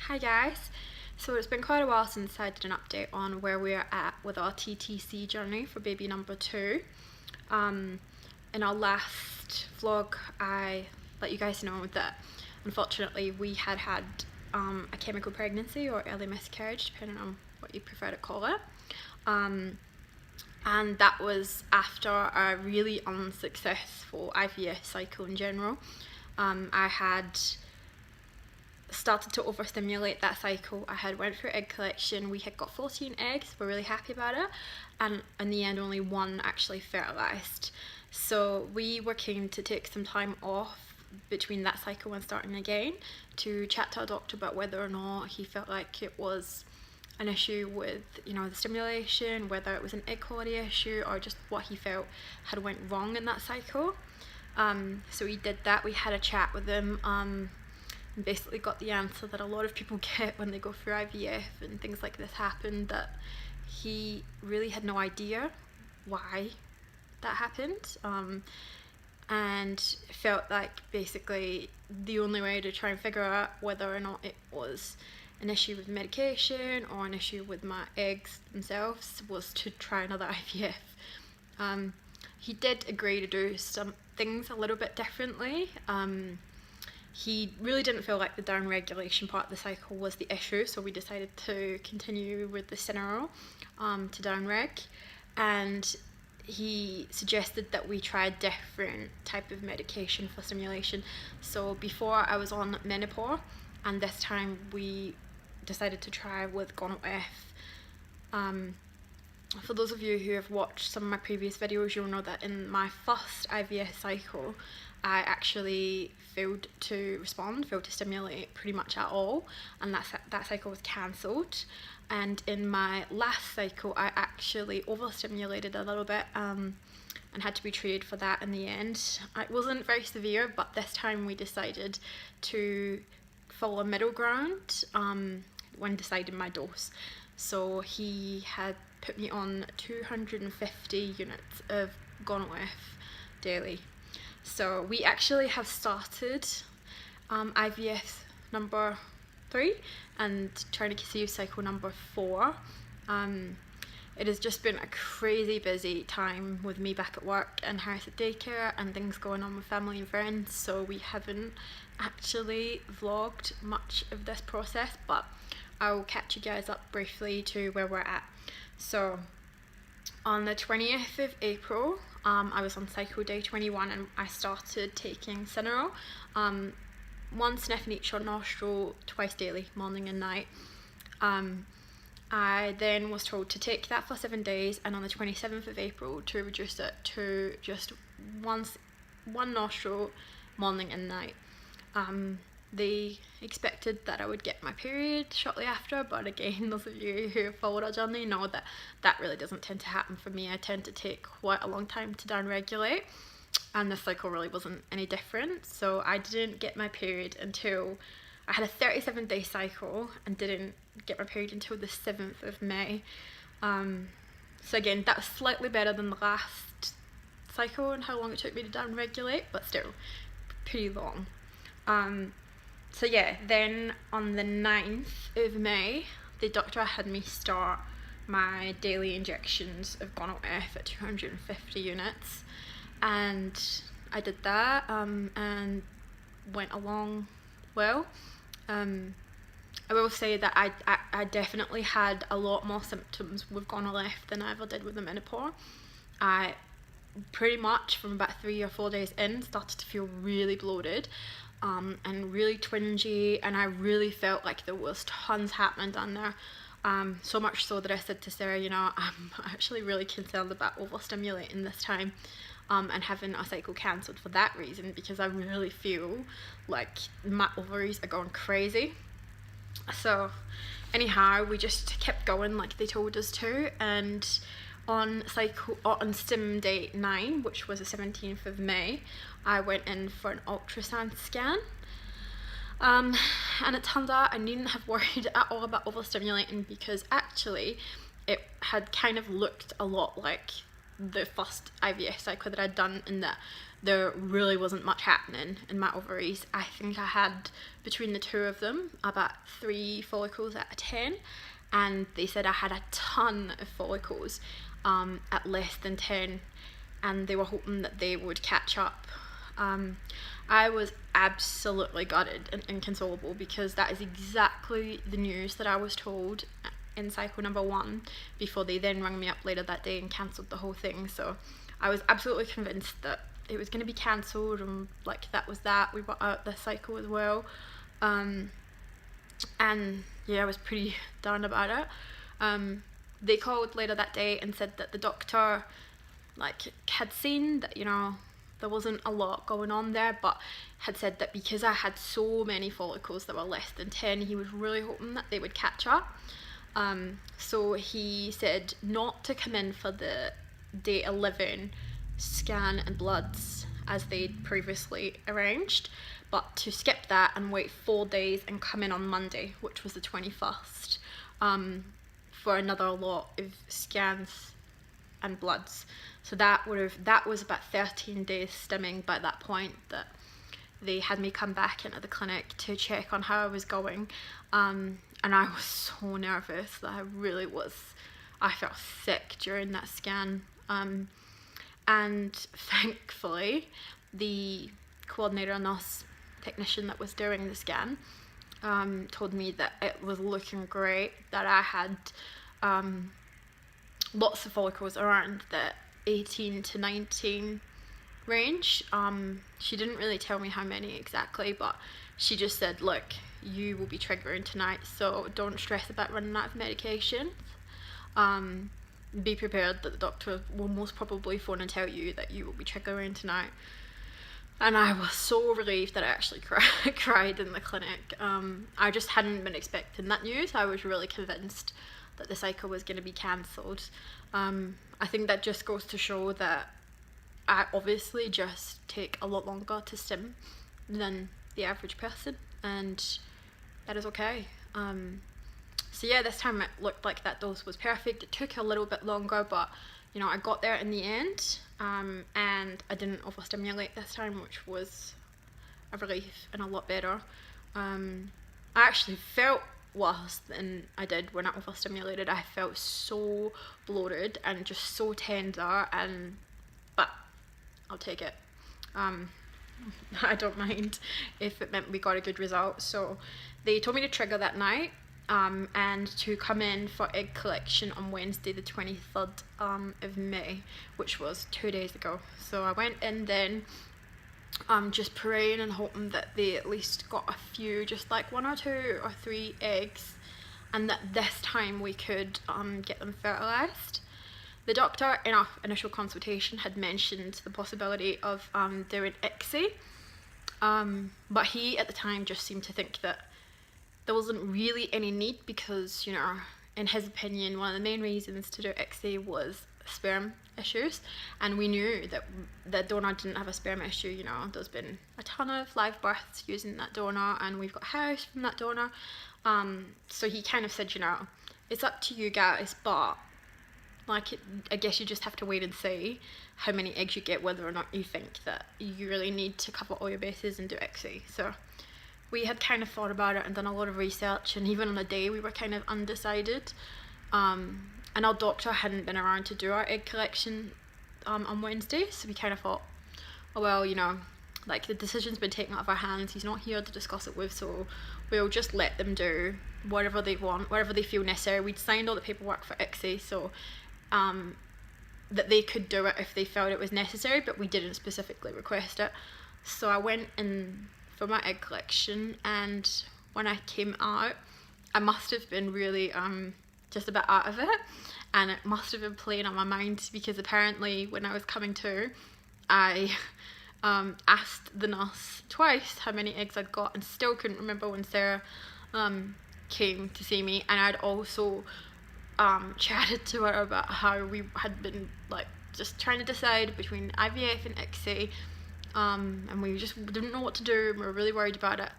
Hi guys, so it's been quite a while since I did an update on where we're at with our TTC journey for baby number 2. In our last vlog I let you guys know that unfortunately we had a chemical pregnancy or early miscarriage, depending on what you prefer to call it. And that was after a really unsuccessful IVF cycle in general. I had started to overstimulate that cycle. I had went through egg collection. We had got 14 eggs. We're really happy about it, and in the end only one actually fertilized. So we were keen to take some time off between that cycle and starting again to chat to our doctor about whether or not he felt like it was an issue with, the stimulation, whether it was an egg quality issue, or just what he felt had went wrong in that cycle. So we did that. We had a chat with him, and basically got the answer that a lot of people get when they go through IVF and things like this happen, that he really had no idea why that happened, and felt like basically the only way to try and figure out whether or not it was an issue with medication or an issue with my eggs themselves was to try another IVF. He did agree to do some things a little bit differently. He really didn't feel like the down regulation part of the cycle was the issue, so we decided to continue with the Cineral to down reg, and he suggested that we try a different type of medication for stimulation. So before I was on menopause, and this time we decided to try with gonal-f. For those of you who have watched some of my previous videos, you'll know that in my first IVF cycle I actually failed to stimulate pretty much at all, and that cycle was cancelled. And in my last cycle I actually overstimulated a little bit, and had to be treated for that in the end. It wasn't very severe, but this time we decided to follow a middle ground when deciding my dose. So he had put me on 250 units of gonal-f daily. So we actually have started IVF number 3 and trying to conceive cycle number 4. It has just been a crazy busy time with me back at work and Harris at daycare and things going on with family and friends, so we haven't actually vlogged much of this process, but I'll catch you guys up briefly to where we're at. So on the 20th of April, I was on cycle day 21 and I started taking Cineral, 1 sniff in each nostril twice daily, morning and night. I then was told to take that for 7 days, and on the 27th of April to reduce it to just one nostril, morning and night. They expected that I would get my period shortly after, but again, those of you who have followed our journey know that that really doesn't tend to happen for me. I tend to take quite a long time to down-regulate, and this cycle really wasn't any different. So I didn't get my period until I had a 37-day cycle and didn't get my period until the 7th of May. So again, that was slightly better than the last cycle and how long it took me to down-regulate, but still pretty long. So yeah, then on the 9th of May, the doctor had me start my daily injections of gonal-f at 250 units, and I did that, and went along well. I will say that I definitely had a lot more symptoms with gonal-f than I ever did with the menopause. I pretty much from about 3 or 4 days in started to feel really bloated, and really twingy, and I really felt like there was tons happening down there. So much so that I said to Sarah, I'm actually really concerned about overstimulating this time, and having a cycle cancelled for that reason, because I really feel like my ovaries are going crazy. So anyhow, we just kept going like they told us to, and on stim day 9, which was the 17th of May, I went in for an ultrasound scan, and it turns out I needn't have worried at all about overstimulating, because actually it had kind of looked a lot like the first IVF cycle that I'd done, in that there really wasn't much happening in my ovaries. I think I had, between the two of them, about 3 follicles out of 10, and they said I had a ton of follicles at less than 10, and they were hoping that they would catch up. I was absolutely gutted and inconsolable, because that is exactly the news that I was told in cycle number 1, before they then rang me up later that day and cancelled the whole thing. So I was absolutely convinced that it was going to be cancelled, and like that was that. We were out the cycle as well, and yeah, I was pretty down about it. They called later that day and said that the doctor like had seen that, you know, there wasn't a lot going on there, but had said that because I had so many follicles that were less than 10, he was really hoping that they would catch up. So he said not to come in for the day 11 scan and bloods as they'd previously arranged, but to skip that and wait 4 days and come in on Monday, which was the 21st, for another lot of scans and bloods. So that was about 13 days stimming by that point that they had me come back into the clinic to check on how I was going. And I was so nervous that I felt sick during that scan. And thankfully, the coordinator nurse technician that was doing the scan told me that it was looking great, that I had lots of follicles around the 18 to 19 range. She didn't really tell me how many exactly, but she just said, look, you will be triggering tonight, so don't stress about running out of medications. Be prepared that the doctor will most probably phone and tell you that you will be triggering tonight. And I was so relieved that I actually cried in the clinic. I just hadn't been expecting that news. I was really convinced that the cycle was going to be cancelled. I think that just goes to show that I obviously just take a lot longer to stim than the average person, and that is okay. So yeah, this time it looked like that dose was perfect. It took a little bit longer, but you know, I got there in the end, and I didn't overstimulate this time, which was a relief and a lot better. I actually felt worse than I did when I overstimulated. I felt so bloated and just so tender, but I'll take it. I don't mind if it meant we got a good result. So they told me to trigger that night, and to come in for egg collection on Wednesday the 23rd of May, which was 2 days ago. So I went in then, just praying and hoping that they at least got a few, just like 1 or 2 or 3 eggs, and that this time we could get them fertilised. The doctor in our initial consultation had mentioned the possibility of doing ICSI, but he at the time just seemed to think that there wasn't really any need, because, you know, in his opinion, one of the main reasons to do ICSI was sperm issues, and we knew that the donor didn't have a sperm issue. You know, there's been a ton of live births using that donor, and we've got house from that donor. So he kind of said, you know, it's up to you guys, but like, I guess you just have to wait and see how many eggs you get, whether or not you think that you really need to cover all your bases and do ICSI. So we had kind of thought about it and done a lot of research, and even on the day we were kind of undecided. And our doctor hadn't been around to do our egg collection on Wednesday, so we kind of thought, oh well, you know, like, the decision's been taken out of our hands, he's not here to discuss it with, so we'll just let them do whatever they want, whatever they feel necessary. We'd signed all the paperwork for ICSI, so that they could do it if they felt it was necessary, but we didn't specifically request it. So I went in for my egg collection, and when I came out, I must have been really just about out of it, and it must have been playing on my mind, because apparently when I was coming to, I asked the nurse twice how many eggs I'd got, and still couldn't remember when Sarah came to see me. And I'd also chatted to her about how we had been like just trying to decide between IVF and ICSI, and we just didn't know what to do, and we were really worried about it.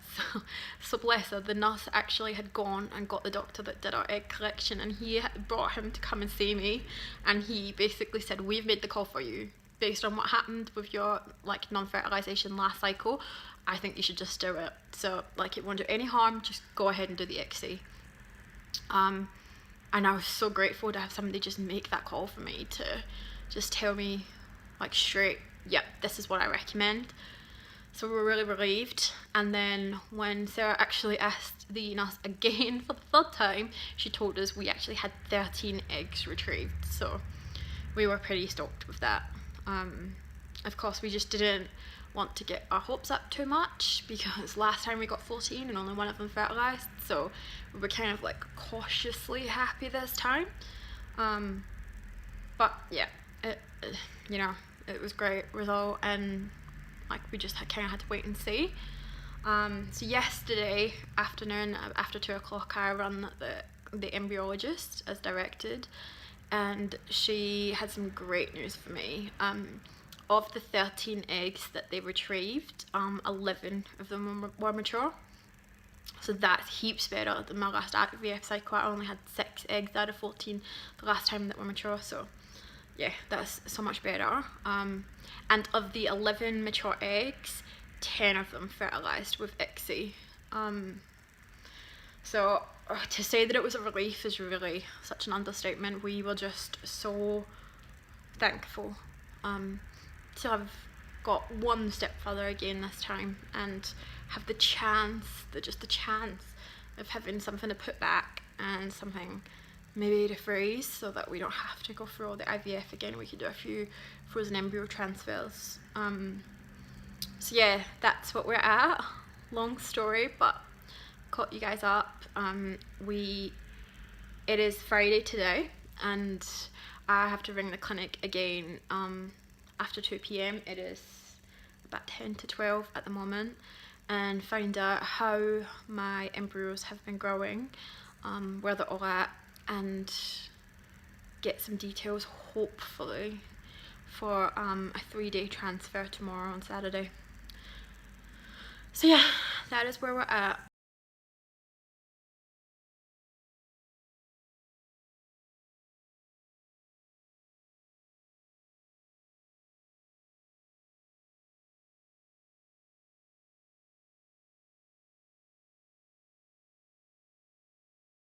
So bless her, the nurse actually had gone and got the doctor that did our egg collection, and he had brought him to come and see me, and he basically said, we've made the call for you based on what happened with your like non-fertilization last cycle, I think you should just do it. So like, it won't do any harm, just go ahead and do the ICSI. And I was so grateful to have somebody just make that call for me, to just tell me like straight, yep, this is what I recommend. So we were really relieved. And then when Sarah actually asked the nurse again for the third time, she told us we actually had 13 eggs retrieved. So we were pretty stoked with that. Of course, we just didn't want to get our hopes up too much, because last time we got 14 and only one of them fertilized. So we were kind of like cautiously happy this time. But yeah, it was great result, and like, we just kind of had to wait and see. So yesterday afternoon, after 2 o'clock, I ran the embryologist as directed, and she had some great news for me. Of the 13 eggs that they retrieved, 11 of them were mature. So that's heaps better than my last IVF cycle. I only had 6 eggs out of 14 the last time that were mature. So yeah, that's so much better. And of the 11 mature eggs, 10 of them fertilized with ICSI. So to say that it was a relief is really such an understatement. We were just so thankful to have got one step further again this time, and have the chance of having something to put back and something maybe to freeze, so that we don't have to go through all the IVF again. We could do a few frozen embryo transfers. So yeah, that's what we're at. Long story, but caught you guys up. It is Friday today, and I have to ring the clinic again after 2 p.m. It is about 10 to 12 at the moment, and find out how my embryos have been growing, where they're all at, and get some details, hopefully, for a 3-day transfer tomorrow on Saturday. So yeah, that is where we're at.